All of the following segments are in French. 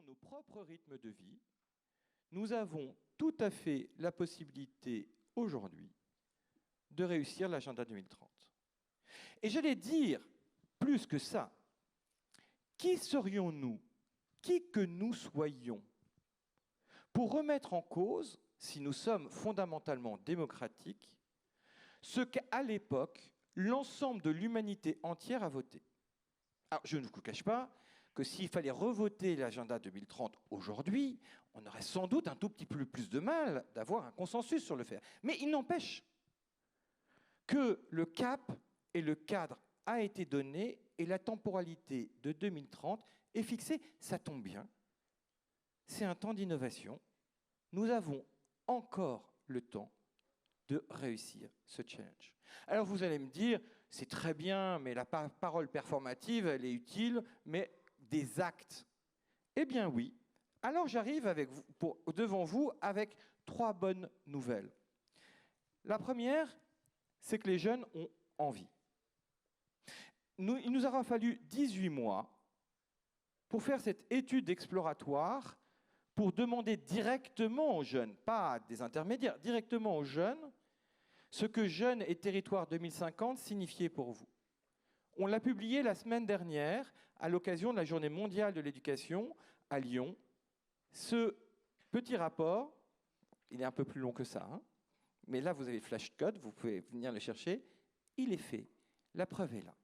nos propres rythmes de vie, nous avons tout à fait la possibilité aujourd'hui de réussir l'agenda 2030. Et j'allais dire, plus que ça, qui serions-nous, qui que nous soyons, pour remettre en cause, si nous sommes fondamentalement démocratiques, ce qu'à l'époque, l'ensemble de l'humanité entière a voté. Alors, je ne vous cache pas que s'il fallait revoter l'agenda 2030 aujourd'hui, on aurait sans doute un tout petit peu plus de mal d'avoir un consensus sur le faire. Mais il n'empêche que le cap et le cadre a été donné et la temporalité de 2030 est fixée. Ça tombe bien. C'est un temps d'innovation. Nous avons encore le temps de réussir ce challenge. Alors vous allez me dire, c'est très bien, mais la parole performative, elle est utile, mais des actes. Eh bien oui. Alors j'arrive devant vous avec 3 bonnes nouvelles. La première, c'est que les jeunes ont envie. Il nous aura fallu 18 mois pour faire cette étude exploratoire, pour demander directement aux jeunes, pas à des intermédiaires, directement aux jeunes, ce que Jeunes et Territoires 2050 signifiait pour vous. On l'a publié la semaine dernière à l'occasion de la Journée mondiale de l'éducation à Lyon. Ce petit rapport, il est un peu plus long que ça, hein, mais là vous avez le flash code, vous pouvez venir le chercher, il est fait, la preuve est là.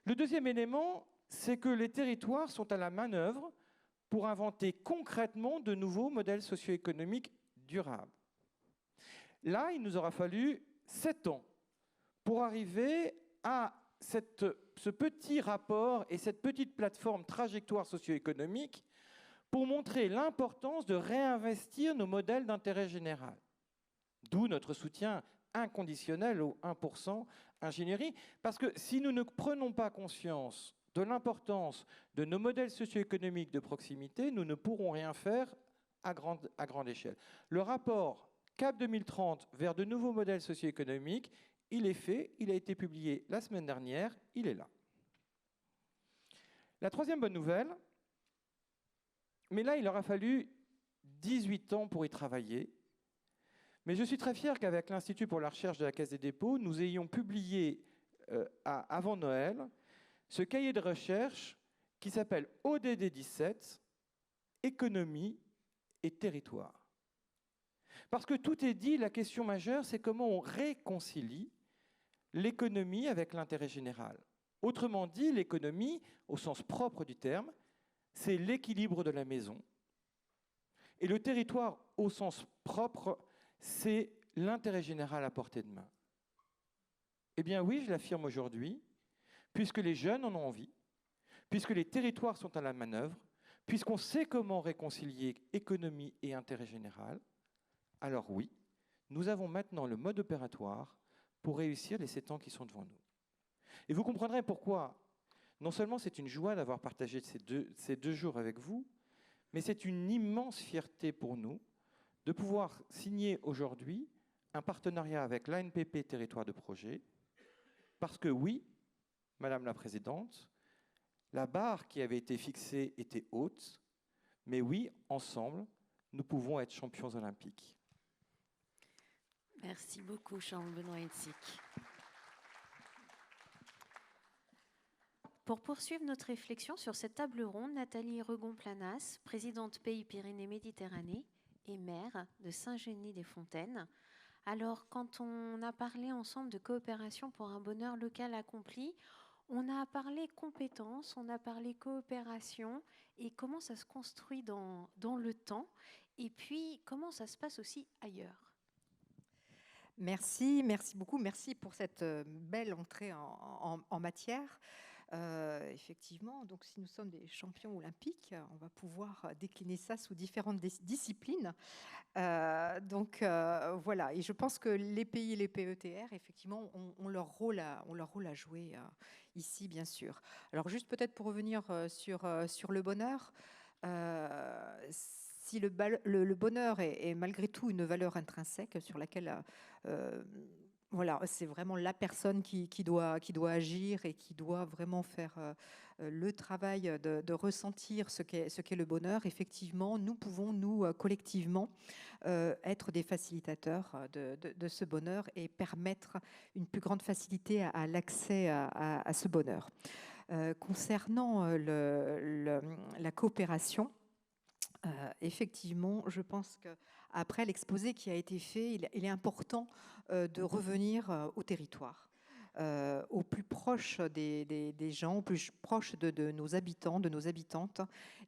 Le deuxième élément, c'est que les territoires sont à la manœuvre pour inventer concrètement de nouveaux modèles socio-économiques durables. Là, il nous aura fallu 7 ans pour arriver à ce petit rapport et cette petite plateforme trajectoire socio-économique pour montrer l'importance de réinvestir nos modèles d'intérêt général. D'où notre soutien inconditionnel au 1% ingénierie, parce que si nous ne prenons pas conscience de l'importance de nos modèles socio-économiques de proximité, nous ne pourrons rien faire à grande échelle. Le rapport CAP 2030 vers de nouveaux modèles socio-économiques, il est fait, il a été publié la semaine dernière, il est là. La troisième bonne nouvelle, mais là il aura fallu 18 ans pour y travailler, mais je suis très fier qu'avec l'Institut pour la recherche de la Caisse des dépôts, nous ayons publié avant Noël ce cahier de recherche qui s'appelle ODD 17, Économie et territoire. Parce que tout est dit, la question majeure, c'est comment on réconcilie l'économie avec l'intérêt général. Autrement dit, l'économie, au sens propre du terme, c'est l'équilibre de la maison. Et le territoire, au sens propre, c'est l'intérêt général à portée de main. Eh bien oui, je l'affirme aujourd'hui, puisque les jeunes en ont envie, puisque les territoires sont à la manœuvre, puisqu'on sait comment réconcilier économie et intérêt général, alors oui, nous avons maintenant le mode opératoire pour réussir les 7 ans qui sont devant nous. Et vous comprendrez pourquoi, non seulement c'est une joie d'avoir partagé ces deux jours avec vous, mais c'est une immense fierté pour nous de pouvoir signer aujourd'hui un partenariat avec l'ANPP Territoire de Projet, parce que oui, Madame la Présidente, la barre qui avait été fixée était haute, mais oui, ensemble, nous pouvons être champions olympiques. Merci beaucoup, Charles-Benoît Hetzig. Pour poursuivre notre réflexion sur cette table ronde, Nathalie Regon-Planas, présidente Pays Pyrénées-Méditerranée et maire de Saint-Genis-des-Fontaines. Alors, quand on a parlé ensemble de coopération pour un bonheur local accompli, on a parlé compétences, on a parlé coopération et comment ça se construit dans le temps et puis comment ça se passe aussi ailleurs. Merci beaucoup. Merci pour cette belle entrée en matière. Effectivement, donc si nous sommes des champions olympiques, on va pouvoir décliner ça sous différentes disciplines. Voilà. Et je pense que les pays et les PETR, effectivement, ont leur rôle à jouer ici, bien sûr. Alors juste peut-être pour revenir sur le bonheur. Si le bonheur est malgré tout une valeur intrinsèque sur laquelle Voilà, c'est vraiment la personne qui doit agir et qui doit vraiment faire le travail de ressentir ce qu'est le bonheur. Effectivement, nous pouvons, nous, collectivement, être des facilitateurs de ce bonheur et permettre une plus grande facilité à l'accès à ce bonheur. Concernant la coopération, effectivement, je pense qu'après l'exposé qui a été fait, il est important de revenir au territoire, au plus proche des gens, au plus proche de nos habitants, de nos habitantes,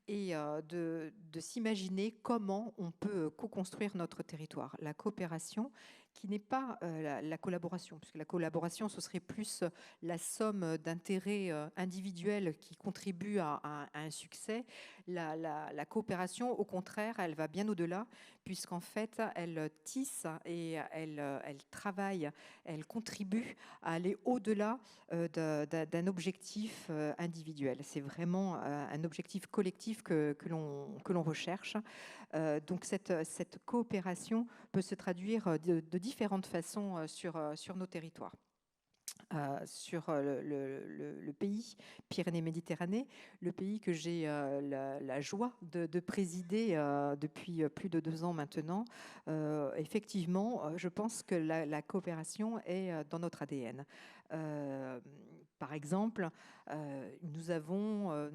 et de s'imaginer comment on peut co-construire notre territoire. La coopération, qui n'est pas la collaboration, puisque la collaboration, ce serait plus la somme d'intérêts individuels qui contribuent à un succès. La coopération, au contraire, elle va bien au-delà, puisqu'en fait, elle tisse et elle travaille, elle contribue à aller au-delà d'un objectif individuel. C'est vraiment un objectif collectif que l'on recherche. Donc cette coopération peut se traduire de différentes façons sur nos territoires. Sur le pays Pyrénées-Méditerranée, le pays que j'ai la joie de présider depuis plus de 2 ans maintenant. Effectivement, je pense que la coopération est dans notre ADN. Par exemple, nous avons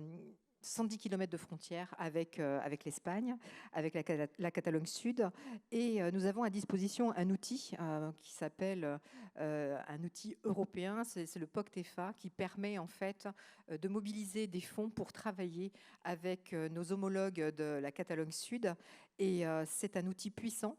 110 km de frontières avec l'Espagne, avec la Catalogne Sud, et nous avons à disposition un outil qui s'appelle un outil européen, c'est le POCTEFA, qui permet en fait de mobiliser des fonds pour travailler avec nos homologues de la Catalogne Sud, et c'est un outil puissant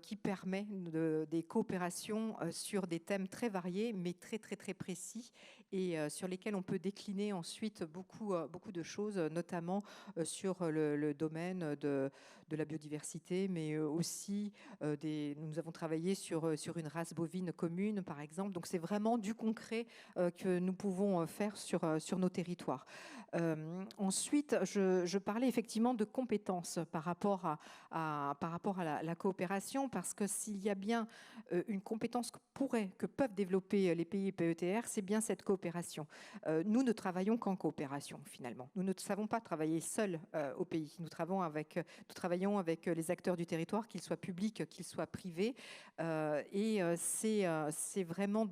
qui permet des coopérations sur des thèmes très variés, mais très très très précis, et sur lesquels on peut décliner ensuite beaucoup de choses, notamment sur le domaine de la biodiversité, mais aussi nous avons travaillé sur une race bovine commune, par exemple. Donc c'est vraiment du concret que nous pouvons faire sur nos territoires. Ensuite, je parlais effectivement de compétences par rapport à la coopération, parce que s'il y a bien une compétence que peuvent développer les pays PETR, c'est bien cette coopération. Nous ne travaillons qu'en coopération, finalement. Nous ne savons pas travailler seuls au pays. Nous travaillons avec les acteurs du territoire, qu'ils soient publics, qu'ils soient privés. Et c'est vraiment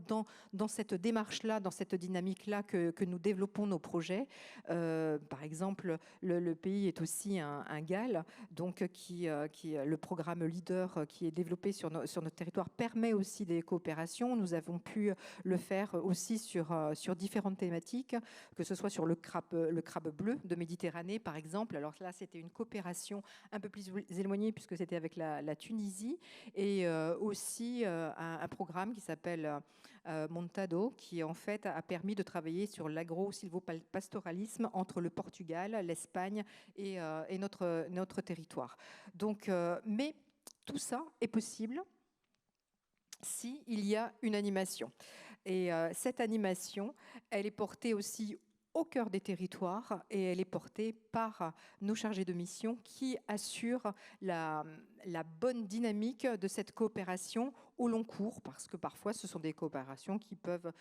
dans cette démarche-là, dans cette dynamique-là que nous développons nos projets. Par exemple, le pays est aussi un GAL, donc le programme Leader qui est développé sur notre territoire permet aussi des coopérations. Nous avons pu le faire aussi sur différentes thématiques, que ce soit sur le crabe bleu de Méditerranée, par exemple. Alors là, c'était une coopération un peu plus éloignée, puisque c'était avec la Tunisie, et aussi un programme qui s'appelle Montado, qui en fait a permis de travailler sur l'agro-silvopastoralisme entre le Portugal, l'Espagne et notre territoire. Donc, mais tout ça est possible s'il y a une animation. Et cette animation, elle est portée aussi au cœur des territoires, et elle est portée par nos chargés de mission qui assurent la bonne dynamique de cette coopération au long cours, parce que parfois ce sont des coopérations qui peuvent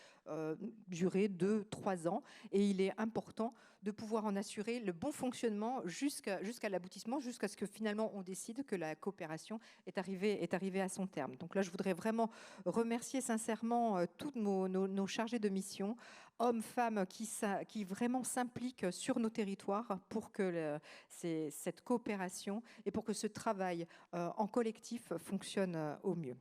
durer 2-3 ans, et il est important de pouvoir en assurer le bon fonctionnement jusqu'à l'aboutissement, jusqu'à ce que finalement on décide que la coopération est arrivée à son terme. Donc là, je voudrais vraiment remercier sincèrement tous nos chargés de mission, hommes, femmes, qui vraiment s'impliquent sur nos territoires pour que cette coopération et pour que ce travail en collectif fonctionne au mieux.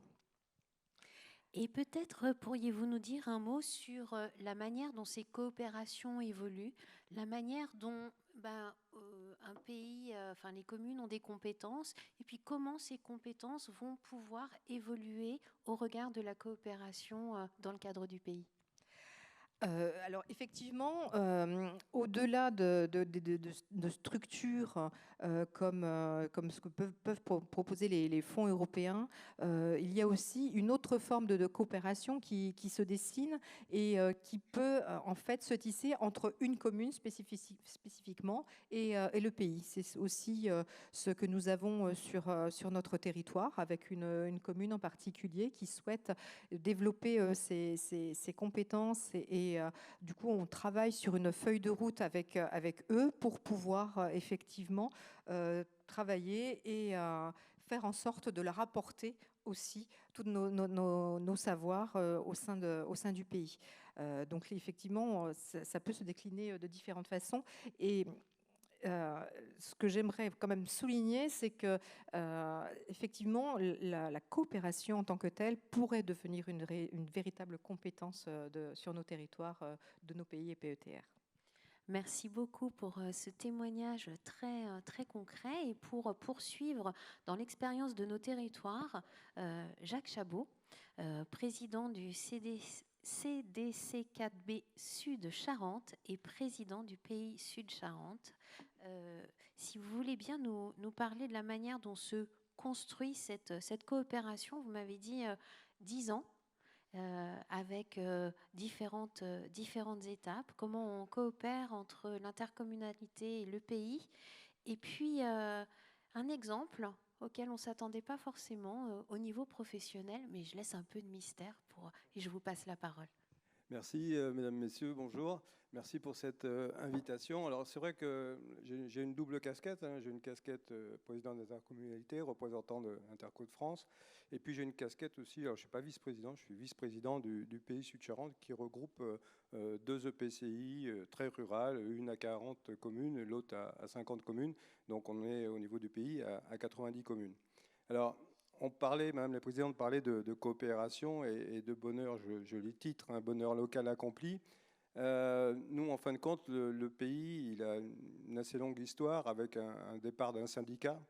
Et peut-être pourriez-vous nous dire un mot sur la manière dont ces coopérations évoluent, la manière dont un pays, les communes ont des compétences, et puis comment ces compétences vont pouvoir évoluer au regard de la coopération dans le cadre du pays? Alors effectivement, au-delà de structures comme ce que peuvent proposer les fonds européens, il y a aussi une autre forme de coopération qui se dessine et qui peut en fait se tisser entre une commune spécifiquement et le pays. C'est aussi ce que nous avons sur notre territoire, avec une commune en particulier qui souhaite développer ses compétences et du coup, on travaille sur une feuille de route avec eux pour pouvoir effectivement travailler et faire en sorte de leur apporter aussi tous nos savoirs au sein du pays. Donc effectivement, ça peut se décliner de différentes façons. Et ce que j'aimerais quand même souligner, c'est que effectivement, la coopération en tant que telle pourrait devenir une véritable compétence sur nos territoires de nos pays et PETR. Merci beaucoup pour ce témoignage très concret. Et pour poursuivre dans l'expérience de nos territoires, Jacques Chabot, président du CDC4B Sud Charente et président du pays Sud Charente. Si vous voulez bien nous parler de la manière dont se construit cette coopération, vous m'avez dit 10 ans. Avec différentes étapes, comment on coopère entre l'intercommunalité et le pays. Et puis, un exemple auquel on ne s'attendait pas forcément au niveau professionnel, mais je laisse un peu de mystère et je vous passe la parole. Merci, mesdames, messieurs, bonjour. Merci pour cette invitation. Alors, c'est vrai que j'ai une double casquette. J'ai une casquette président d'intercommunalité, représentant de l'Interco de France. Et puis, j'ai une casquette aussi, alors je ne suis pas vice-président, je suis vice-président du pays Sud-Charente qui regroupe 2 EPCI très rurales, une à 40 communes, l'autre à 50 communes. Donc, on est au niveau du pays à 90 communes. Alors, on parlait, Madame la Présidente parlait de coopération et de bonheur, je les titre, un bonheur local accompli. Nous, en fin de compte, le pays, il a une assez longue histoire avec un départ d'un syndicat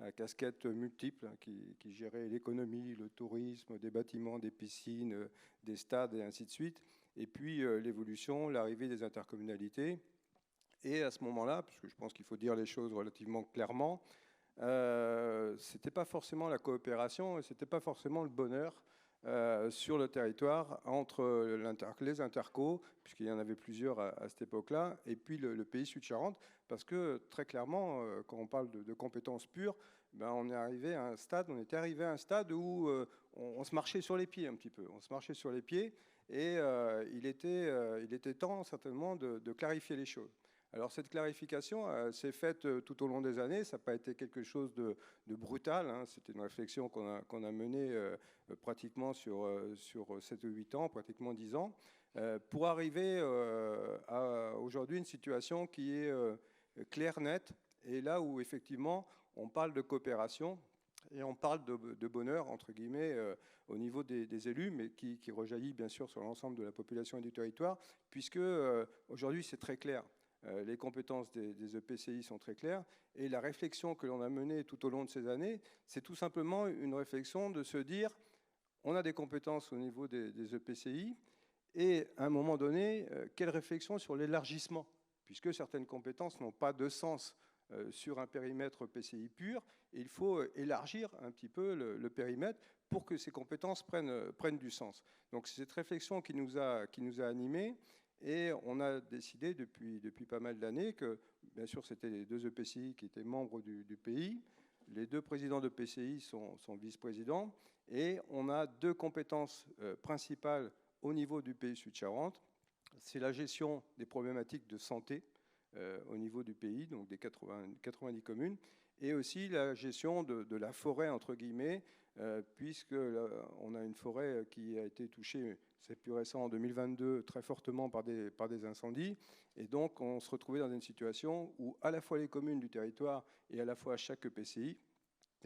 à casquette multiple qui gérait l'économie, le tourisme, des bâtiments, des piscines, des stades et ainsi de suite. Et puis l'évolution, l'arrivée des intercommunalités. Et à ce moment-là, parce que je pense qu'il faut dire les choses relativement clairement, c'était pas forcément la coopération, c'était pas forcément le bonheur sur le territoire entre les intercos, puisqu'il y en avait plusieurs à cette époque-là, et puis le pays Sud-Charente, parce que très clairement, quand on parle de compétences pures, ben on était arrivé à un stade où on se marchait sur les pieds un petit peu. On se marchait sur les pieds et il était temps certainement de clarifier les choses. Alors cette clarification s'est faite tout au long des années, ça n'a pas été quelque chose de brutal, hein. C'était une réflexion qu'on a menée pratiquement sur 7 ou 8 ans, pratiquement 10 ans, pour arriver à aujourd'hui une situation qui est claire, nette, et là où effectivement on parle de coopération et on parle de bonheur, entre guillemets, au niveau des élus, mais qui rejaillit bien sûr sur l'ensemble de la population et du territoire, puisque aujourd'hui c'est très clair. Les compétences des EPCI sont très claires et la réflexion que l'on a menée tout au long de ces années, c'est tout simplement une réflexion de se dire on a des compétences au niveau des EPCI et à un moment donné, quelle réflexion sur l'élargissement, puisque certaines compétences n'ont pas de sens sur un périmètre EPCI pur, et il faut élargir un petit peu le périmètre pour que ces compétences prennent du sens. Donc c'est cette réflexion qui nous a animés. Et on a décidé depuis pas mal d'années que, bien sûr, c'était les 2 EPCI qui étaient membres du pays. Les 2 présidents d'EPCI sont vice-présidents. Et on a 2 compétences principales au niveau du pays Sud-Charente. C'est la gestion des problématiques de santé au niveau du pays, donc des 90 communes, et aussi la gestion de la forêt, entre guillemets, puisqu'on a une forêt qui a été touchée, c'est plus récent, en 2022, très fortement par des incendies. Et donc, on se retrouvait dans une situation où à la fois les communes du territoire et à la fois chaque EPCI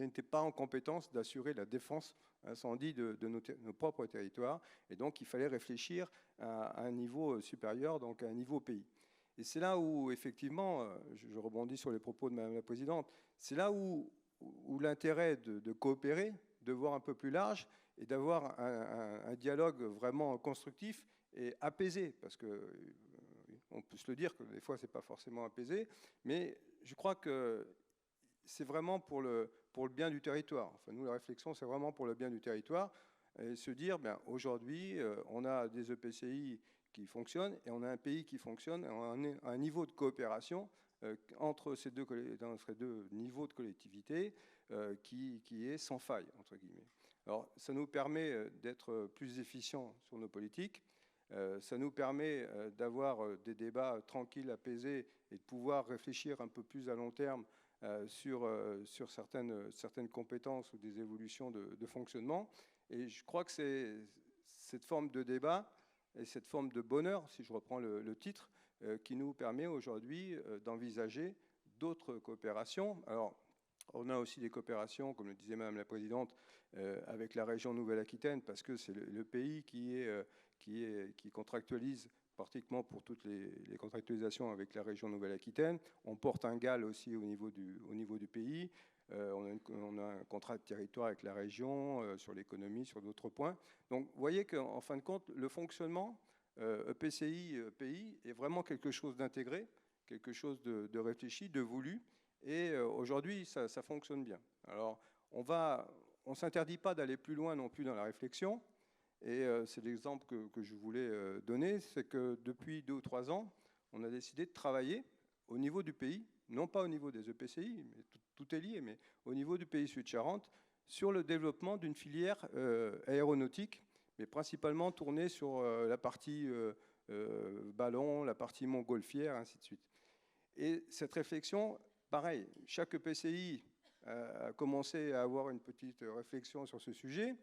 n'étaient pas en compétence d'assurer la défense incendie de nos propres territoires. Et donc, il fallait réfléchir à un niveau supérieur, donc à un niveau pays. Et c'est là où, effectivement, je rebondis sur les propos de Madame la Présidente, c'est là où l'intérêt de coopérer, de voir un peu plus large et d'avoir un dialogue vraiment constructif et apaisé, parce que on peut se le dire que des fois c'est pas forcément apaisé, mais je crois que c'est vraiment pour le bien du territoire. Enfin, nous, la réflexion, c'est vraiment pour le bien du territoire, et se dire, ben, aujourd'hui, on a des EPCI qui fonctionnent, et on a un pays qui fonctionne, on a un niveau de coopération entre ces deux niveaux de collectivité qui est sans faille, entre guillemets. Alors, ça nous permet d'être plus efficients sur nos politiques, ça nous permet d'avoir des débats tranquilles, apaisés, et de pouvoir réfléchir un peu plus à long terme sur certaines compétences ou des évolutions de fonctionnement. Et je crois que c'est cette forme de débat et cette forme de bonheur, si je reprends le titre, qui nous permet aujourd'hui d'envisager d'autres coopérations. Alors, on a aussi des coopérations, comme le disait Madame la Présidente, avec la région Nouvelle-Aquitaine, parce que c'est le pays qui contractualise pratiquement pour toutes les contractualisations avec la région Nouvelle-Aquitaine. On porte un GAL aussi au niveau du pays. On a un contrat de territoire avec la région sur l'économie, sur d'autres points. Donc, vous voyez qu'en fin de compte, le fonctionnement EPCI, pays est vraiment quelque chose d'intégré, quelque chose de réfléchi, de voulu. Et aujourd'hui, ça fonctionne bien. Alors, on ne s'interdit pas d'aller plus loin non plus dans la réflexion. Et c'est l'exemple que je voulais donner, c'est que depuis 2 ou 3 ans, on a décidé de travailler au niveau du pays, non pas au niveau des EPCI, mais tout est lié, mais au niveau du pays Sud-Charente, sur le développement d'une filière aéronautique, mais principalement tournée sur la partie ballon, la partie montgolfière, ainsi de suite. Et cette réflexion, pareil, chaque EPCI a commencé à avoir une petite réflexion sur ce sujet.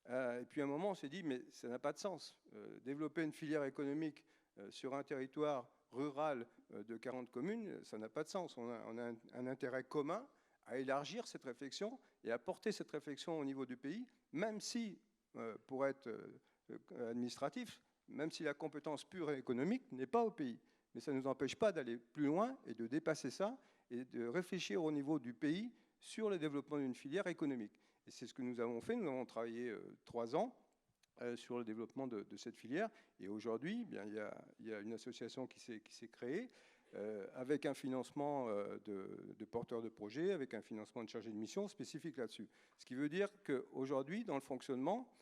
Et puis à un moment, on s'est dit, mais ça n'a pas de sens. Développer une filière économique sur un territoire rural de 40 communes, ça n'a pas de sens. On a un intérêt commun à élargir cette réflexion et à porter cette réflexion au niveau du pays, même si, pour être administratif, même si la compétence pure et économique n'est pas au pays. Mais ça ne nous empêche pas d'aller plus loin et de dépasser ça et de réfléchir au niveau du pays sur le développement d'une filière économique. Et c'est ce que nous avons fait. Nous avons travaillé 3 ans sur le développement de cette filière. Et aujourd'hui, il y a une association qui s'est créée avec un financement de porteurs de projets, avec un financement de chargés de mission spécifique là-dessus. Ce qui veut dire qu'aujourd'hui, dans le fonctionnement,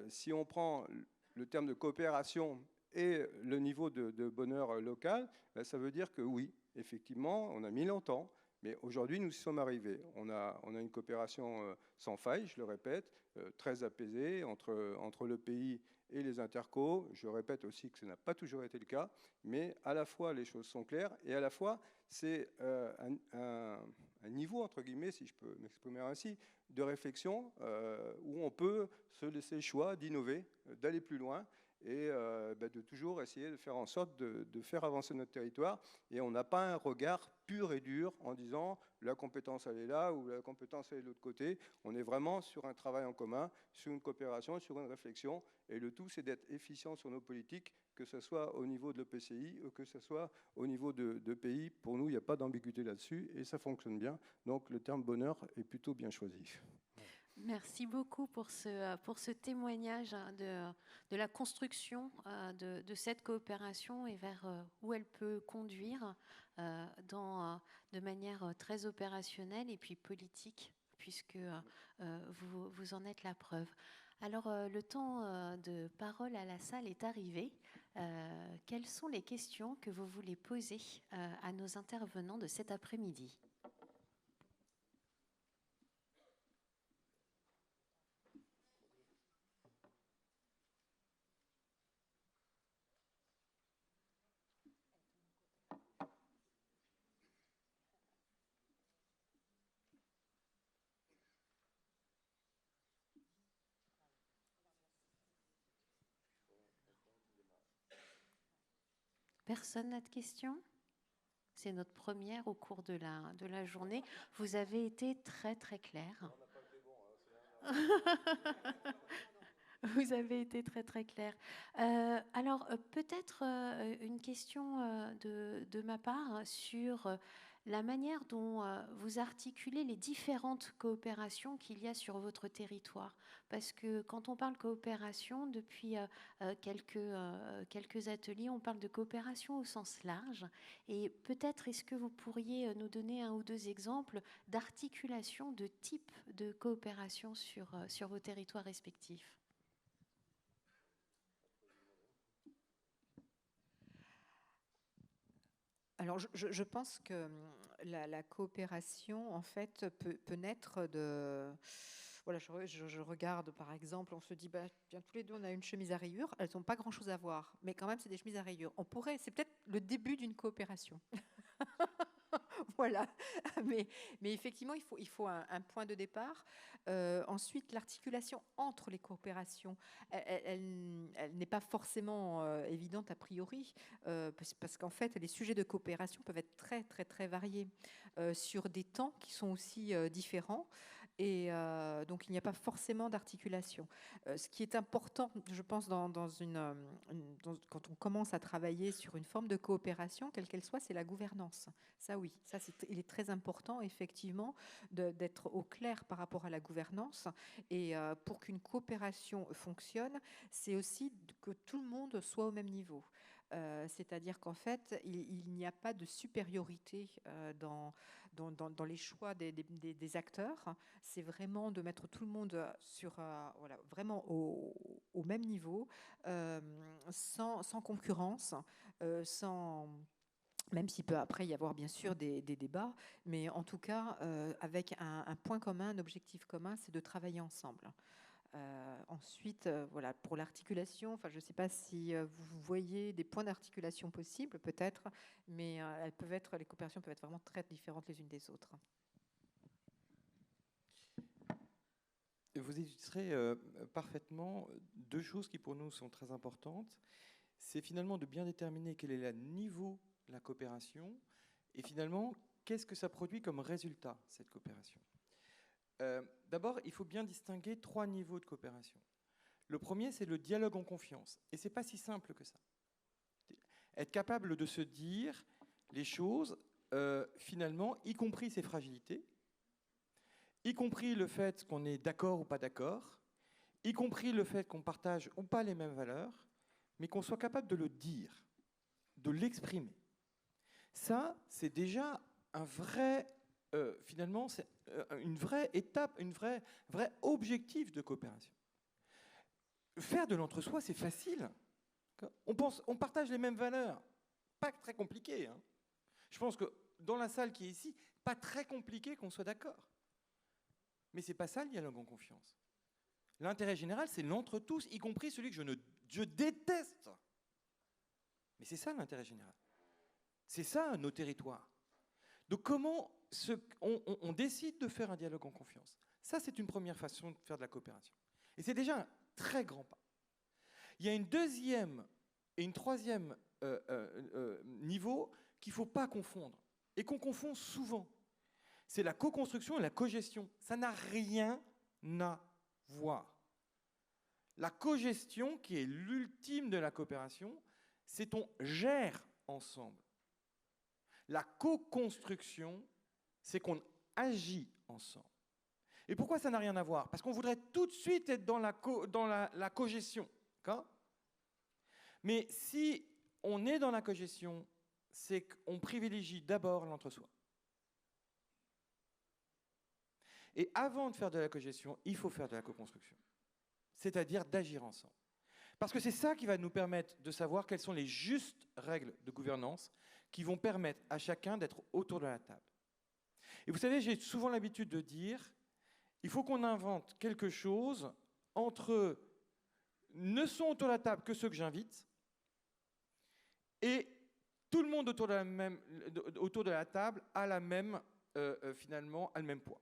si on prend le terme de coopération et le niveau de bonheur local, ben, ça veut dire que oui, effectivement, on a mis longtemps, mais aujourd'hui, nous y sommes arrivés. On a une coopération sans faille, je le répète, très apaisée entre le pays et les intercos. Je répète aussi que ça n'a pas toujours été le cas, mais à la fois, les choses sont claires, et à la fois, c'est un niveau, entre guillemets, si je peux m'exprimer ainsi, de réflexion où on peut se laisser le choix d'innover, d'aller plus loin, et de toujours essayer de faire en sorte de faire avancer notre territoire. Et on n'a pas un regard pur et dur en disant la compétence elle est là ou la compétence elle est de l'autre côté. On est vraiment sur un travail en commun, sur une coopération, sur une réflexion. Et le tout, c'est d'être efficient sur nos politiques, que ce soit au niveau de l'EPCI ou que ce soit au niveau de pays. Pour nous, il n'y a pas d'ambiguïté là-dessus et ça fonctionne bien. Donc le terme bonheur est plutôt bien choisi. Merci beaucoup pour ce témoignage de la construction de cette coopération et vers où elle peut conduire de manière très opérationnelle et puis politique, puisque vous en êtes la preuve. Alors, le temps de parole à la salle est arrivé. Quelles sont les questions que vous voulez poser à nos intervenants de cet après-midi ? Personne n'a de questions ? C'est notre première au cours de la journée. Vous avez été très très clair. Vous avez été très très clair. Alors peut-être une question de ma part sur la manière dont vous articulez les différentes coopérations qu'il y a sur votre territoire. Parce que quand on parle coopération, depuis quelques ateliers, on parle de coopération au sens large. Et peut-être est-ce que vous pourriez nous donner un ou deux exemples d'articulation de type de coopération sur vos territoires respectifs? Alors, je pense que la coopération, en fait, peut naître de... Voilà, je regarde, par exemple, on se dit, bah, bien, tous les deux, on a une chemise à rayures. Elles n'ont pas grand-chose à voir, mais quand même, c'est des chemises à rayures. C'est peut-être le début d'une coopération. Voilà, mais effectivement, il faut un point de départ. Ensuite, l'articulation entre les coopérations, elle n'est pas forcément évidente a priori, parce qu'en fait, les sujets de coopération peuvent être très, très, très variés sur des temps qui sont aussi différents. Et donc, il n'y a pas forcément d'articulation. Ce qui est important, je pense, quand on commence à travailler sur une forme de coopération, quelle qu'elle soit, c'est la gouvernance. Ça, oui, il est très important, effectivement, d'être au clair par rapport à la gouvernance. Et pour qu'une coopération fonctionne, c'est aussi que tout le monde soit au même niveau. C'est-à-dire qu'en fait, il n'y a pas de supériorité dans les choix des acteurs. C'est vraiment de mettre tout le monde voilà, vraiment au même niveau, sans concurrence, même s'il peut après y avoir bien sûr des débats, mais en tout cas avec un point commun, un objectif commun, c'est de travailler ensemble. Ensuite, voilà, pour l'articulation, je ne sais pas si vous voyez des points d'articulation possibles, peut-être, mais les coopérations peuvent être vraiment très différentes les unes des autres. Vous illustrez parfaitement deux choses qui pour nous sont très importantes. C'est finalement de bien déterminer quel est le niveau de la coopération et finalement qu'est-ce que ça produit comme résultat, cette coopération. D'abord, il faut bien distinguer trois niveaux de coopération. Le premier, c'est le dialogue en confiance. Et ce n'est pas si simple que ça. Être capable de se dire les choses, finalement, y compris ses fragilités, y compris le fait qu'on est d'accord ou pas d'accord, y compris le fait qu'on partage ou pas les mêmes valeurs, mais qu'on soit capable de le dire, de l'exprimer. Ça, c'est déjà un vrai... finalement, c'est une vraie étape, un vrai objectif de coopération. Faire de l'entre-soi, c'est facile. On partage les mêmes valeurs. Pas très compliqué. Hein. Je pense que dans la salle qui est ici, pas très compliqué qu'on soit d'accord. Mais ce n'est pas ça le dialogue en confiance. L'intérêt général, c'est l'entre-tous, y compris celui que je déteste. Mais c'est ça l'intérêt général. C'est ça nos territoires. Donc comment on décide de faire un dialogue en confiance? Ça, c'est une première façon de faire de la coopération. Et c'est déjà un très grand pas. Il y a une deuxième et une troisième niveau qu'il ne faut pas confondre, et qu'on confond souvent. C'est la co-construction et la co-gestion. Ça n'a rien à voir. La co-gestion, qui est l'ultime de la coopération, c'est on gère ensemble. La co-construction, c'est qu'on agit ensemble. Et pourquoi ça n'a rien à voir? Parce qu'on voudrait tout de suite être dans la co-gestion. Mais si on est dans la co-gestion, c'est qu'on privilégie d'abord l'entre-soi. Et avant de faire de la co-gestion, il faut faire de la co-construction. C'est-à-dire d'agir ensemble. Parce que c'est ça qui va nous permettre de savoir quelles sont les justes règles de gouvernance qui vont permettre à chacun d'être autour de la table. Et vous savez, j'ai souvent l'habitude de dire, il faut qu'on invente quelque chose entre ne sont autour de la table que ceux que j'invite et tout le monde autour de la table a finalement le même poids.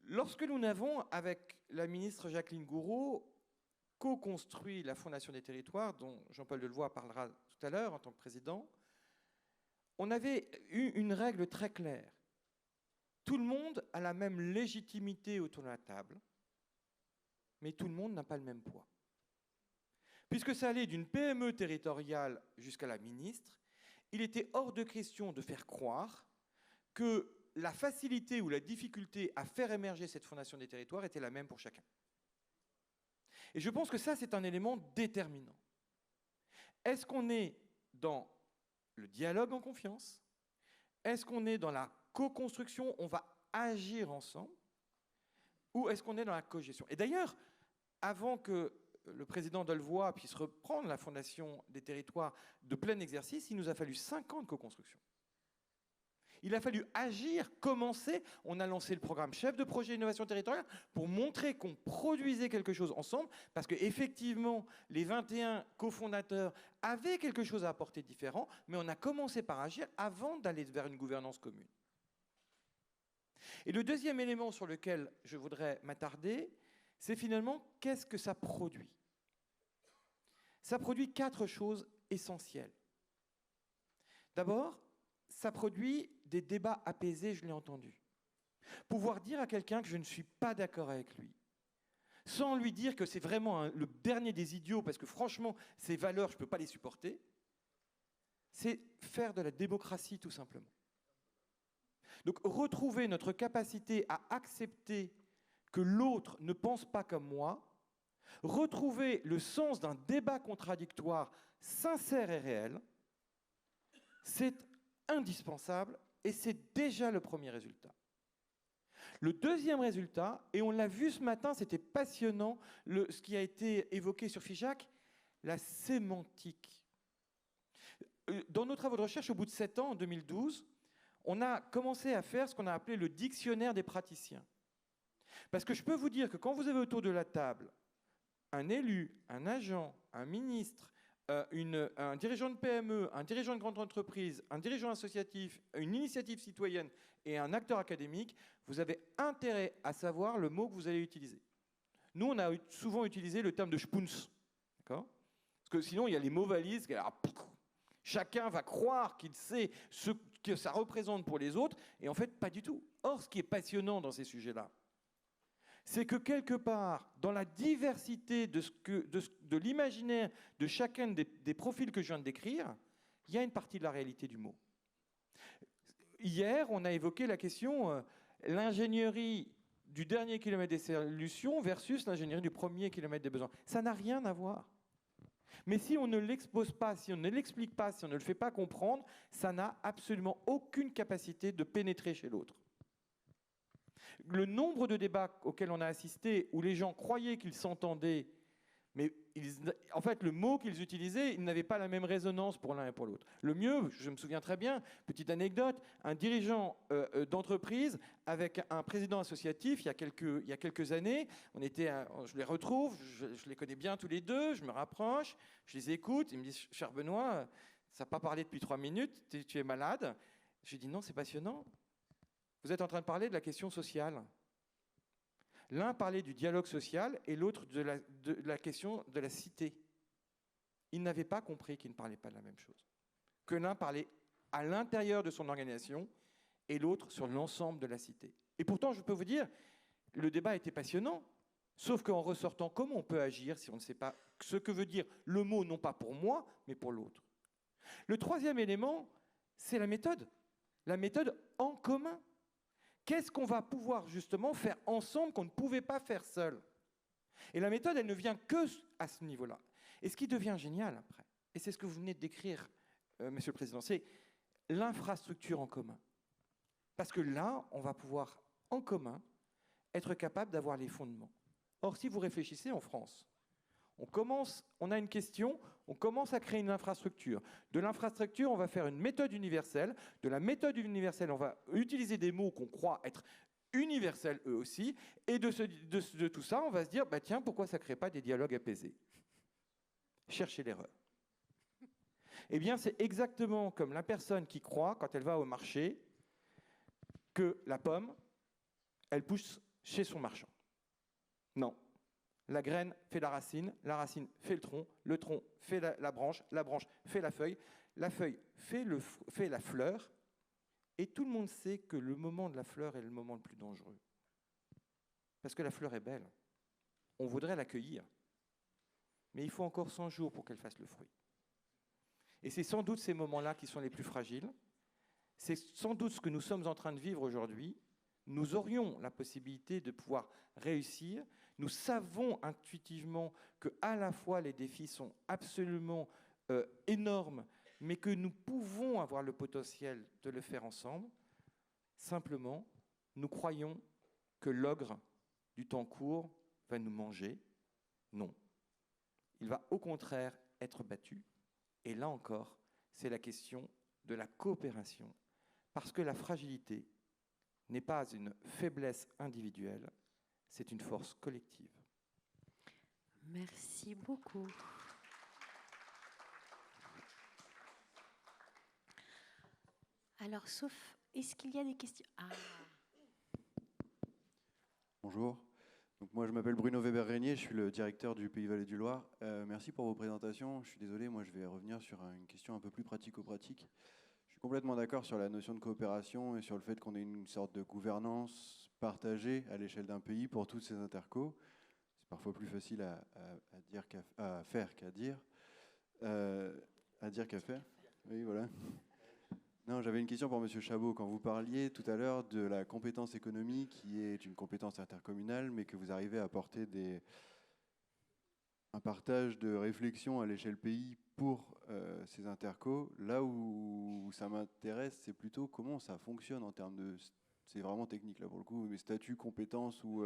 Lorsque nous n'avons, avec la ministre Jacqueline Gouraud, co-construit la Fondation des territoires, dont Jean-Paul Delevoye parlera tout à l'heure en tant que président, on avait eu une règle très claire. Tout le monde a la même légitimité autour de la table, mais tout le monde n'a pas le même poids. Puisque ça allait d'une PME territoriale jusqu'à la ministre, il était hors de question de faire croire que la facilité ou la difficulté à faire émerger cette fondation des territoires était la même pour chacun. Et je pense que ça, c'est un élément déterminant. Est-ce qu'on est dans le dialogue en confiance? Est-ce qu'on est dans la co-construction, on va agir ensemble? Ou est-ce qu'on est dans la cogestion? Et d'ailleurs, avant que le président Delevoye puisse reprendre la fondation des territoires de plein exercice, il nous a fallu 5 ans de co-construction. Il a fallu agir, commencer. On a lancé le programme chef de projet innovation territoriale pour montrer qu'on produisait quelque chose ensemble, parce qu'effectivement, les 21 cofondateurs avaient quelque chose à apporter de différent, mais on a commencé par agir avant d'aller vers une gouvernance commune. Et le deuxième élément sur lequel je voudrais m'attarder, c'est finalement qu'est-ce que ça produit. Ça produit 4 choses essentielles. D'abord, ça produit des débats apaisés, je l'ai entendu. Pouvoir dire à quelqu'un que je ne suis pas d'accord avec lui, sans lui dire que c'est vraiment le dernier des idiots, parce que franchement, ces valeurs, je ne peux pas les supporter, c'est faire de la démocratie tout simplement. Donc retrouver notre capacité à accepter que l'autre ne pense pas comme moi, retrouver le sens d'un débat contradictoire sincère et réel, c'est indispensable et c'est déjà le premier résultat. Le deuxième résultat, et on l'a vu ce matin, c'était passionnant, ce qui a été évoqué sur FIJAC, la sémantique. Dans nos travaux de recherche, au bout de 7 ans, en 2012, on a commencé à faire ce qu'on a appelé le dictionnaire des praticiens. Parce que je peux vous dire que quand vous avez autour de la table un élu, un agent, un ministre, un dirigeant de PME, un dirigeant de grande entreprise, un dirigeant associatif, une initiative citoyenne et un acteur académique, vous avez intérêt à savoir le mot que vous allez utiliser. Nous, on a souvent utilisé le terme de Spunz, d'accord ? Parce que sinon, il y a les mots valises, alors, chacun va croire qu'il sait ce que ça représente pour les autres, et en fait, pas du tout. Or, ce qui est passionnant dans ces sujets-là, c'est que quelque part, dans la diversité de l'imaginaire de chacun des profils que je viens de décrire, il y a une partie de la réalité du mot. Hier, on a évoqué la question, l'ingénierie du dernier kilomètre des solutions versus l'ingénierie du premier kilomètre des besoins. Ça n'a rien à voir. Mais si on ne l'expose pas, si on ne l'explique pas, si on ne le fait pas comprendre, ça n'a absolument aucune capacité de pénétrer chez l'autre. Le nombre de débats auxquels on a assisté, où les gens croyaient qu'ils s'entendaient, mais en fait, le mot qu'ils utilisaient, il n'avait pas la même résonance pour l'un et pour l'autre. Le mieux, je me souviens très bien, petite anecdote, un dirigeant d'entreprise avec un président associatif il y a quelques années, je les retrouve, je les connais bien tous les deux, je me rapproche, je les écoute, ils me disent « Cher Benoît, ça n'a pas parlé depuis 3 minutes, tu es malade ?» Je lui dis « Non, c'est passionnant. Vous êtes en train de parler de la question sociale. » L'un parlait du dialogue social et l'autre de la question de la cité. Ils n'avaient pas compris qu'ils ne parlaient pas de la même chose. Que l'un parlait à l'intérieur de son organisation et l'autre sur l'ensemble de la cité. Et pourtant, je peux vous dire, le débat était passionnant, sauf qu'en ressortant, comment on peut agir si on ne sait pas ce que veut dire le mot, non pas pour moi, mais pour l'autre. Le troisième élément, c'est la méthode. La méthode en commun. Qu'est-ce qu'on va pouvoir justement faire ensemble qu'on ne pouvait pas faire seul? Et la méthode, elle ne vient que à ce niveau-là. Et ce qui devient génial après, et c'est ce que vous venez de décrire, Monsieur le Président, c'est l'infrastructure en commun. Parce que là, on va pouvoir en commun être capable d'avoir les fondements. Or, si vous réfléchissez en France, on a une question, on commence à créer une infrastructure. De l'infrastructure, on va faire une méthode universelle. De la méthode universelle, on va utiliser des mots qu'on croit être universels eux aussi. Et de tout ça, on va se dire, bah tiens, pourquoi ça ne crée pas des dialogues apaisés? Cherchez l'erreur. Eh bien, c'est exactement comme la personne qui croit, quand elle va au marché, que la pomme, elle pousse chez son marchand. Non. La graine fait la racine fait le tronc fait la branche fait la feuille fait la fleur, et tout le monde sait que le moment de la fleur est le moment le plus dangereux. Parce que la fleur est belle. On voudrait l'accueillir. Mais il faut encore 100 jours pour qu'elle fasse le fruit. Et c'est sans doute ces moments-là qui sont les plus fragiles. C'est sans doute ce que nous sommes en train de vivre aujourd'hui. Nous aurions la possibilité de pouvoir réussir. Nous savons intuitivement qu'à la fois les défis sont absolument énormes, mais que nous pouvons avoir le potentiel de le faire ensemble. Simplement, nous croyons que l'ogre du temps court va nous manger. Non. Il va au contraire être battu. Et là encore, c'est la question de la coopération. Parce que la fragilité n'est pas une faiblesse individuelle, c'est une force collective. Merci beaucoup. Alors, sauf, est-ce qu'il y a des questions? Bonjour. Donc moi, je m'appelle Bruno Weber-Régnier, je suis le directeur du Pays Valais du Loir. Merci pour vos présentations. Je suis désolé, moi, je vais revenir sur une question un peu plus pratico-pratique. Je suis complètement d'accord sur la notion de coopération et sur le fait qu'on ait une sorte de gouvernance partagée à l'échelle d'un pays pour toutes ces intercos. C'est parfois plus facile à faire qu'à dire. À dire qu'à faire. Oui, voilà. Non, j'avais une question pour Monsieur Chabot. Quand vous parliez tout à l'heure de la compétence économique, qui est une compétence intercommunale, mais que vous arrivez à apporter un partage de réflexion à l'échelle pays pour ces intercos, là où ça m'intéresse, c'est plutôt comment ça fonctionne en termes de... C'est vraiment technique là pour le coup, mais statuts, compétences, ou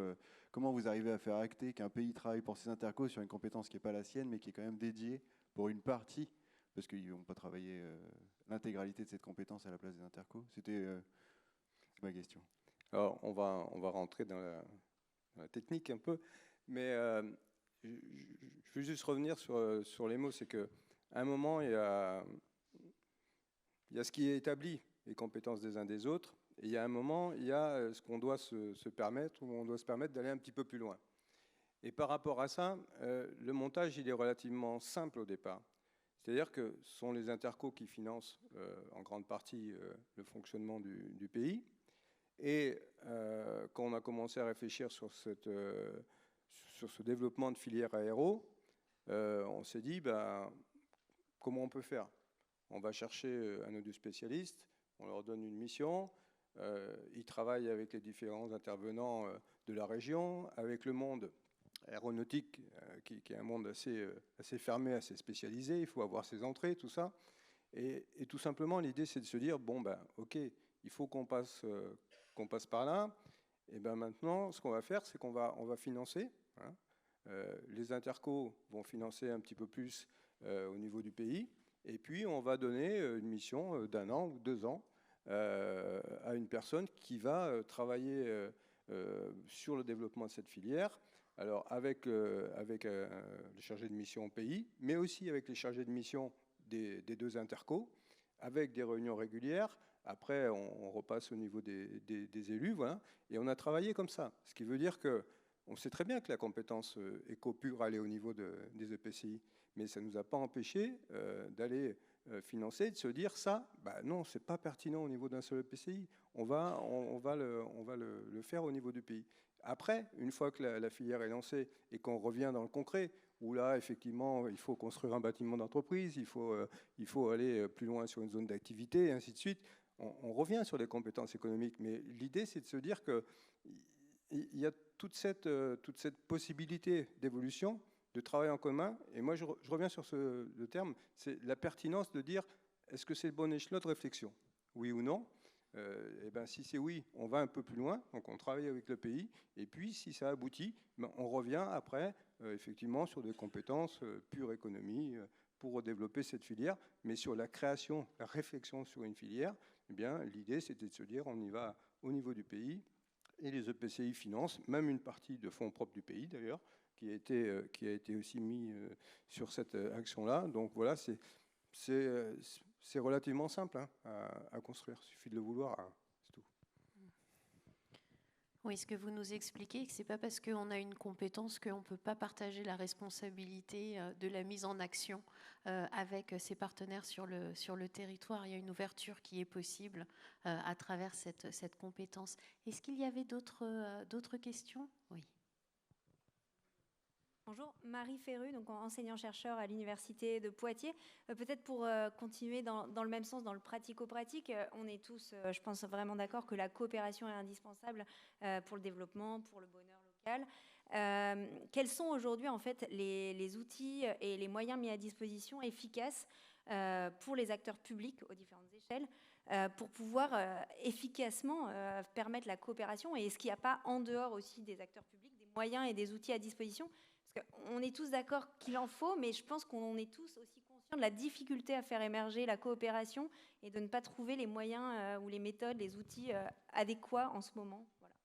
comment vous arrivez à faire acter qu'un pays travaille pour ses intercos sur une compétence qui n'est pas la sienne, mais qui est quand même dédiée pour une partie, parce qu'ils ne vont pas travailler l'intégralité de cette compétence à la place des intercos. C'était ma question. Alors, on va rentrer dans la technique un peu, mais je veux juste revenir sur les mots. C'est qu'à un moment, il y a ce qui est établi, les compétences des uns des autres, et il y a un moment, il y a ce qu'on doit se permettre, ou on doit se permettre d'aller un petit peu plus loin. Et par rapport à ça, le montage, il est relativement simple au départ. C'est-à-dire que ce sont les intercos qui financent en grande partie le fonctionnement du pays. Et quand on a commencé à réfléchir sur ce développement de filière aéro, on s'est dit, comment on peut faire? On va chercher un ou deux spécialistes, on leur donne une mission, ils travaillent avec les différents intervenants de la région, avec le monde aéronautique, qui est un monde assez fermé, assez spécialisé, il faut avoir ses entrées, tout ça. Et tout simplement, l'idée, c'est de se dire, ok, il faut qu'on passe par là. Et maintenant, ce qu'on va faire, c'est qu'on va financer. Les intercos vont financer un petit peu plus au niveau du pays. Et puis, on va donner une mission d'1 an ou 2 ans à une personne qui va travailler sur le développement de cette filière. Alors, avec le chargé de mission au pays, mais aussi avec les chargés de mission des 2 intercos, avec des réunions régulières. Après, on repasse au niveau des élus, voilà. Et on a travaillé comme ça. Ce qui veut dire qu'on sait très bien que la compétence éco pure allait au niveau des EPCI, mais ça ne nous a pas empêché d'aller financer, de se dire ça, non, ce n'est pas pertinent au niveau d'un seul EPCI. On va le faire au niveau du pays. Après, une fois que la filière est lancée et qu'on revient dans le concret, où là, effectivement, il faut construire un bâtiment d'entreprise, il faut aller plus loin sur une zone d'activité, et ainsi de suite, on revient sur les compétences économiques. Mais l'idée, c'est de se dire qu'il y a toute cette possibilité d'évolution, de travail en commun. Et moi, je reviens sur le terme, c'est la pertinence de dire, est-ce que c'est le bon échelon de réflexion? Oui ou non? Si c'est oui, on va un peu plus loin, donc on travaille avec le pays, et puis si ça aboutit, on revient après effectivement sur des compétences pure économie pour développer cette filière, mais sur la création, la réflexion sur une filière, l'idée c'était de se dire on y va au niveau du pays, et les EPCI financent, même une partie de fonds propres du pays d'ailleurs, qui a été aussi mis sur cette action-là. Donc voilà, c'est relativement simple à construire, il suffit de le vouloir, c'est tout. Oui, ce que vous nous expliquez, que ce n'est pas parce qu'on a une compétence qu'on ne peut pas partager la responsabilité de la mise en action avec ses partenaires sur le territoire. Il y a une ouverture qui est possible à travers cette compétence. Est-ce qu'il y avait d'autres questions? Oui. Bonjour, Marie Ferru, donc enseignant-chercheur à l'Université de Poitiers. Peut-être pour continuer dans le même sens, dans le pratico-pratique, on est tous, je pense, vraiment d'accord que la coopération est indispensable pour le développement, pour le bonheur local. Quels sont aujourd'hui en fait les outils et les moyens mis à disposition efficaces pour les acteurs publics aux différentes échelles pour pouvoir efficacement permettre la coopération? Et est-ce qu'il n'y a pas en dehors aussi des acteurs publics des moyens et des outils à disposition? On est tous d'accord qu'il en faut, mais je pense qu'on est tous aussi conscients de la difficulté à faire émerger la coopération et de ne pas trouver les moyens ou les méthodes, les outils adéquats en ce moment. Voilà.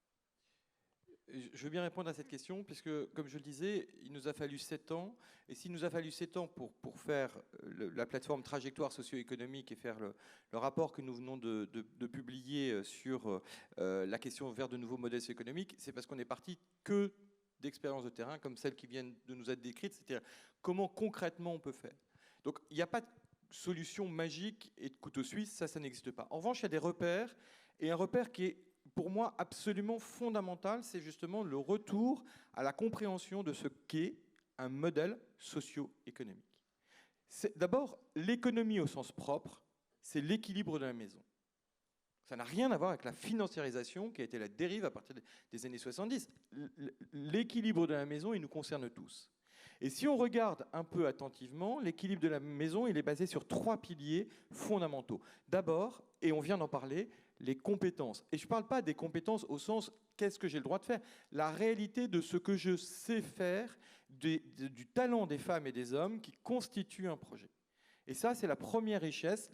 Je veux bien répondre à cette question, puisque, comme je le disais, il nous a fallu 7 ans. Et s'il nous a fallu 7 ans pour faire la plateforme trajectoire socio-économique et faire le rapport que nous venons de publier sur la question vers de nouveaux modèles économiques, c'est parce qu'on est parti que d'expériences de terrain comme celles qui viennent de nous être décrites, c'est-à-dire comment concrètement on peut faire. Donc il n'y a pas de solution magique et de couteau suisse, ça n'existe pas. En revanche, il y a des repères, et un repère qui est pour moi absolument fondamental, c'est justement le retour à la compréhension de ce qu'est un modèle socio-économique. D'abord, l'économie au sens propre, c'est l'équilibre de la maison. Ça n'a rien à voir avec la financiarisation qui a été la dérive à partir des années 70. L'équilibre de la maison, il nous concerne tous. Et si on regarde un peu attentivement, l'équilibre de la maison, il est basé sur 3 piliers fondamentaux. D'abord, et on vient d'en parler, les compétences. Et je ne parle pas des compétences au sens qu'est-ce que j'ai le droit de faire, la réalité de ce que je sais faire, du talent des femmes et des hommes qui constituent un projet. Et ça, c'est la première richesse.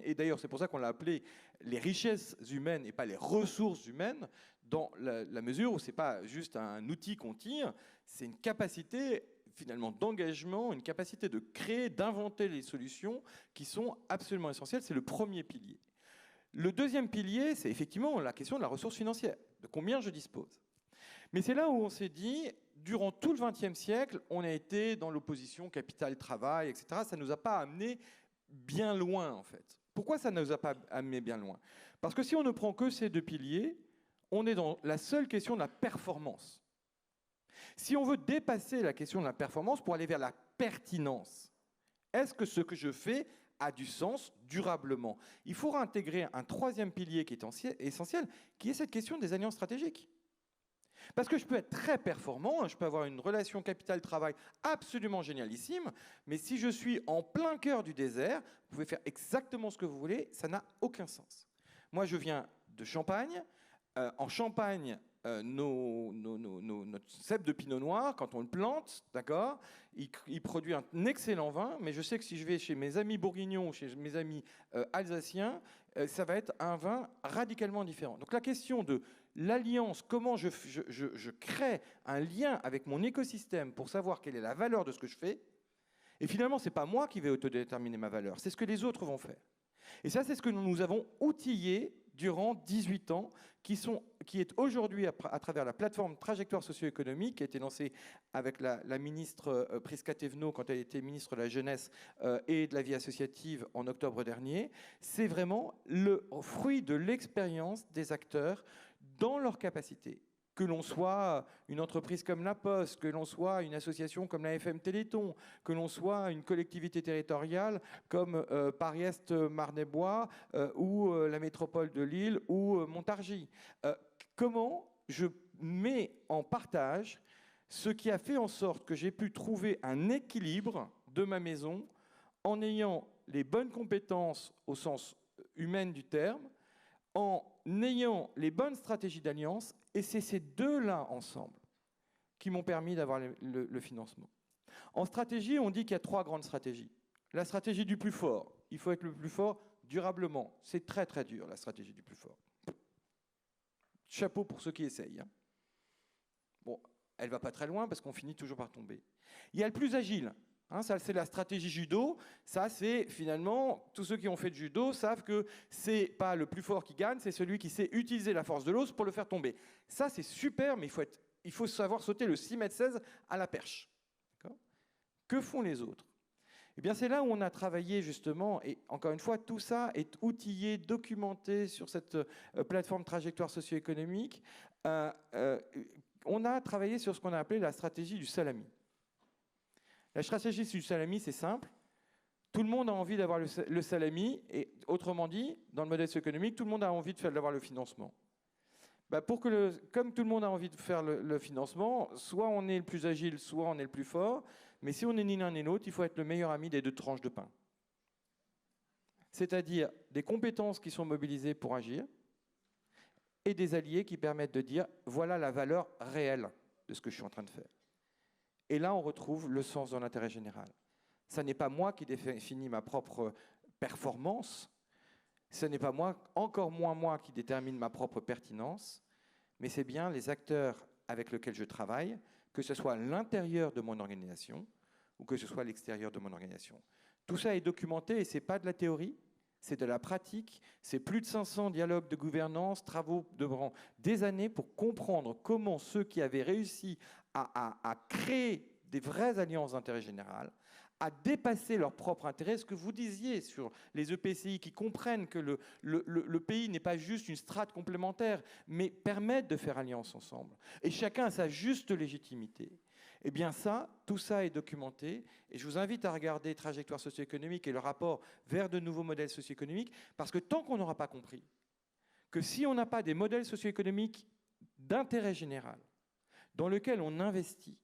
Et d'ailleurs, c'est pour ça qu'on l'a appelé les richesses humaines et pas les ressources humaines, dans la mesure où ce n'est pas juste un outil qu'on tire, c'est une capacité finalement d'engagement, une capacité de créer, d'inventer les solutions qui sont absolument essentielles. C'est le premier pilier. Le deuxième pilier, c'est effectivement la question de la ressource financière, de combien je dispose. Mais c'est là où on s'est dit, durant tout le XXe siècle, on a été dans l'opposition capital-travail, etc. Ça ne nous a pas amené bien loin, en fait. Pourquoi ça ne nous a pas amené bien loin? Parce que si on ne prend que ces 2 piliers, on est dans la seule question de la performance. Si on veut dépasser la question de la performance pour aller vers la pertinence, est-ce que ce que je fais a du sens durablement? Il faudra intégrer un 3e pilier qui est essentiel, qui est cette question des alliances stratégiques. Parce que je peux être très performant, je peux avoir une relation capital-travail absolument génialissime, mais si je suis en plein cœur du désert, vous pouvez faire exactement ce que vous voulez, ça n'a aucun sens. Moi, je viens de Champagne. En Champagne, notre cep de pinot noir, quand on le plante, d'accord, il produit un excellent vin, mais je sais que si je vais chez mes amis bourguignons ou chez mes amis alsaciens, ça va être un vin radicalement différent. Donc la question de l'alliance, comment je crée un lien avec mon écosystème pour savoir quelle est la valeur de ce que je fais, et finalement, ce n'est pas moi qui vais autodéterminer ma valeur, c'est ce que les autres vont faire. Et ça, c'est ce que nous avons outillé durant 18 ans, qui est aujourd'hui, à travers la plateforme Trajectoire socio-économique, qui a été lancée avec la ministre Prisca Thévenot quand elle était ministre de la Jeunesse et de la vie associative en octobre dernier. C'est vraiment le fruit de l'expérience des acteurs dans leur capacité. Que l'on soit une entreprise comme La Poste, que l'on soit une association comme la FM Téléthon, que l'on soit une collectivité territoriale comme Paris-Est Marne-et-Bois ou la métropole de Lille ou Montargis. Comment je mets en partage ce qui a fait en sorte que j'ai pu trouver un équilibre de ma maison en ayant les bonnes compétences au sens humain du terme, en ayant les bonnes stratégies d'alliance, et c'est ces 2-là ensemble qui m'ont permis d'avoir le financement. En stratégie, on dit qu'il y a 3 grandes stratégies. La stratégie du plus fort, il faut être le plus fort durablement. C'est très très dur, la stratégie du plus fort. Chapeau pour ceux qui essayent. Hein. Bon, elle ne va pas très loin parce qu'on finit toujours par tomber. Il y a le plus agile. Hein, ça, c'est la stratégie judo. Ça, c'est finalement, tous ceux qui ont fait du judo savent que c'est pas le plus fort qui gagne, c'est celui qui sait utiliser la force de l'os pour le faire tomber. Ça, c'est super, mais il faut savoir sauter le 6,16 m à la perche. Que font les autres? Eh bien, c'est là où on a travaillé justement, et encore une fois, tout ça est outillé, documenté sur cette plateforme Trajectoire socio-économique. On a travaillé sur ce qu'on a appelé la stratégie du salami. La stratégie du salami, c'est simple. Tout le monde a envie d'avoir le salami, et autrement dit, dans le modèle socio-économique, tout le monde a envie d'avoir le financement. Comme tout le monde a envie de faire le financement, soit on est le plus agile, soit on est le plus fort, mais si on n'est ni l'un ni l'autre, il faut être le meilleur ami des 2 tranches de pain. C'est-à-dire des compétences qui sont mobilisées pour agir et des alliés qui permettent de dire « voilà la valeur réelle de ce que je suis en train de faire ». Et là, on retrouve le sens de l'intérêt général. Ce n'est pas moi qui définis ma propre performance, ce n'est pas moi, encore moins moi, qui détermine ma propre pertinence, mais c'est bien les acteurs avec lesquels je travaille, que ce soit à l'intérieur de mon organisation ou que ce soit à l'extérieur de mon organisation. Tout ça est documenté et ce n'est pas de la théorie, c'est de la pratique. C'est plus de 500 dialogues de gouvernance, travaux durant des années pour comprendre comment ceux qui avaient réussi à créer des vraies alliances d'intérêt général, à dépasser leur propre intérêt, ce que vous disiez sur les EPCI qui comprennent que le pays n'est pas juste une strate complémentaire, mais permettent de faire alliance ensemble. Et chacun a sa juste légitimité. Eh bien ça, tout ça est documenté, et je vous invite à regarder Trajectoire socio-économique et le rapport vers de nouveaux modèles socio-économiques, parce que tant qu'on n'aura pas compris que si on n'a pas des modèles socio-économiques d'intérêt général, dans lesquels on investit,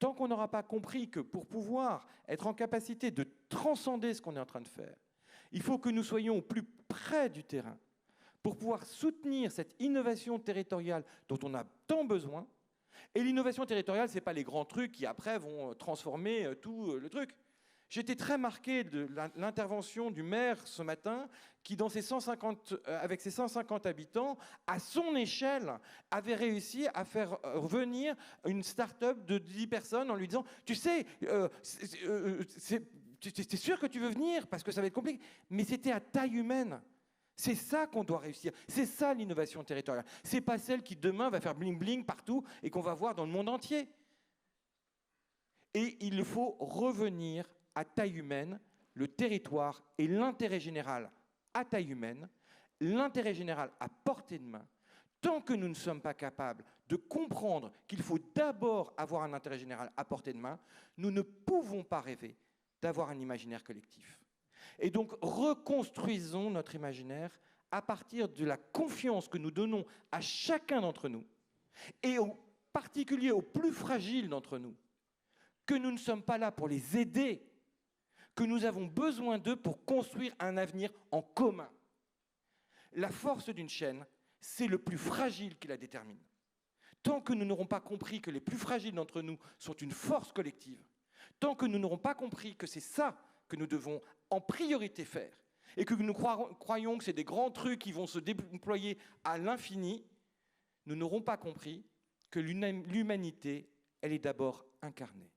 tant qu'on n'aura pas compris que pour pouvoir être en capacité de transcender ce qu'on est en train de faire, il faut que nous soyons au plus près du terrain pour pouvoir soutenir cette innovation territoriale dont on a tant besoin. Et l'innovation territoriale, ce n'est pas les grands trucs qui après vont transformer tout le truc. J'étais très marqué de l'intervention du maire ce matin qui, avec ses 150 habitants, à son échelle, avait réussi à faire venir une start-up de 10 personnes en lui disant « Tu sais, t'es sûr que tu veux venir parce que ça va être compliqué ?» Mais c'était à taille humaine. C'est ça qu'on doit réussir. C'est ça l'innovation territoriale. Ce n'est pas celle qui demain va faire bling-bling partout et qu'on va voir dans le monde entier. Et il faut revenir à taille humaine, le territoire et l'intérêt général à taille humaine, l'intérêt général à portée de main. Tant que nous ne sommes pas capables de comprendre qu'il faut d'abord avoir un intérêt général à portée de main, nous ne pouvons pas rêver d'avoir un imaginaire collectif. Et donc, reconstruisons notre imaginaire à partir de la confiance que nous donnons à chacun d'entre nous, et en particulier aux plus fragiles d'entre nous, que nous ne sommes pas là pour les aider, que nous avons besoin d'eux pour construire un avenir en commun. La force d'une chaîne, c'est le plus fragile qui la détermine. Tant que nous n'aurons pas compris que les plus fragiles d'entre nous sont une force collective, tant que nous n'aurons pas compris que c'est ça que nous devons en priorité faire, et que nous croyons que c'est des grands trucs qui vont se déployer à l'infini, nous n'aurons pas compris que l'humanité, elle est d'abord incarnée.